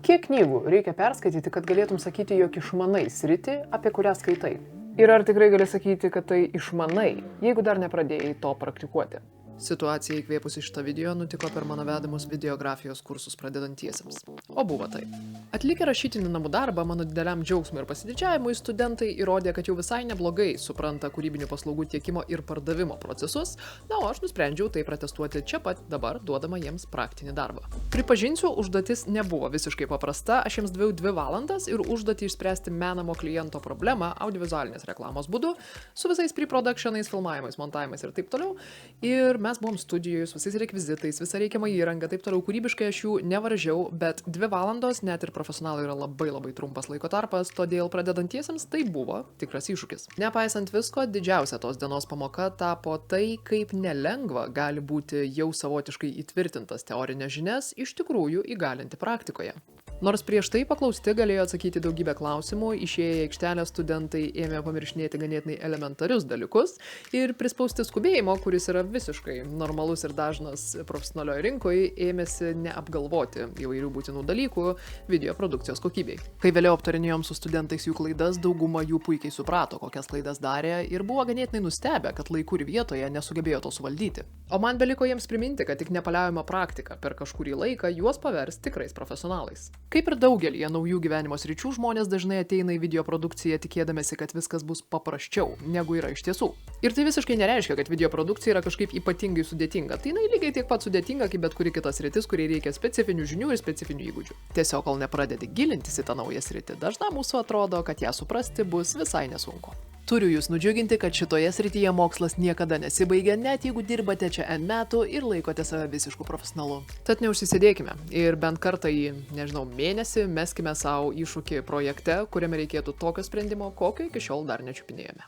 Kiek knygų reikia perskaityti, kad galėtum sakyti, jog išmanai sritį, apie kurią skaitai? Ir ar tikrai gali sakyti, kad tai išmanai, jeigu dar nepradėjai to praktikuoti? Situacija įkvėpusi šitą video nutiko per mano vedamus videografijos kursus pradedantiesiems. O buvo tai. Atlikę rašytinį namų darbą, mano dideliam džiaugsmui ir pasididžiavimui studentai įrodė, kad jau visai neblogai supranta kūrybinių paslaugų tiekimo ir pardavimo procesus, na, o aš nusprendžiau tai pratestuoti čia pat dabar, duodama jiems praktinį darbą. Pripažinsiu, užduotis nebuvo visiškai paprasta, aš jiems daviau 2 valandas ir užduotį išspręsti menamo kliento problemą audiovizualinės reklamos būdu, su visais pre-productionais, filmavimais, montavimais ir taip toliau. Ir mes buvom studijoje su visais rekvizitais, visą reikiamą įrangą, taip toliau kūrybiškai aš jų nevaržžiau, bet 2 valandos net ir profesionalai yra labai trumpas laiko tarpas, todėl pradedantiesiems tai buvo tikras iššūkis. Nepaisant visko, didžiausia tos dienos pamoka tapo tai, kaip nelengva gali būti jau savotiškai įtvirtintas teorinės žinias iš tikrųjų įgalinti praktikoje. Nors prieš tai paklausti galėjo atsakyti daugybę klausimų, išėję į aikštelę studentai ėmė pamiršinėti ganėtinai elementarius dalykus ir prispausti skubėjimo, kuris yra visiškai normalus ir dažnas profesionalioje rinkoje, ėmėsi neapgalvoti įvairių būtinų dalykų video produkcijos kokybei. Kai vėliau aptarinėjom su studentais jų klaidas, dauguma jų puikiai suprato, kokias klaidas darė ir buvo ganėtinai nustebę, kad laiku ir vietoje nesugebėjo to suvaldyti. O man beliko jiems priminti, kad tik nepaliaujama praktika per kažkurį laiką juos pavers tikrais profesionalais. Kaip ir daugelį naujų gyvenimo sričių, žmonės dažnai ateina į video produkciją tikėdamėsi, kad viskas bus paprasčiau, negu yra iš tiesų. Ir tai visiškai nereiškia, kad video produkcija yra kažkaip ypatingai sudėtinga. Tai lygiai tiek pat sudėtinga, kaip bet kuri kita sritis, kuriai reikia specifinių žinių ir specifinių įgūdžių. Tiesiog, kol nepradedi gilintis į tą naują sritį, dažnai mūsų atrodo, kad ją suprasti bus visai nesunku. Turiu jūs nudžiuginti, kad šitoje srityje mokslas niekada nesibaigia, net jeigu dirbate čia N metų ir laikote save visišku profesionalu. Tad neužsisėdėkime ir bent kartą į, mėnesį meskime savo iššūkį projekte, kuriame reikėtų tokio sprendimo, kokio iki šiol dar nečiupinėjome.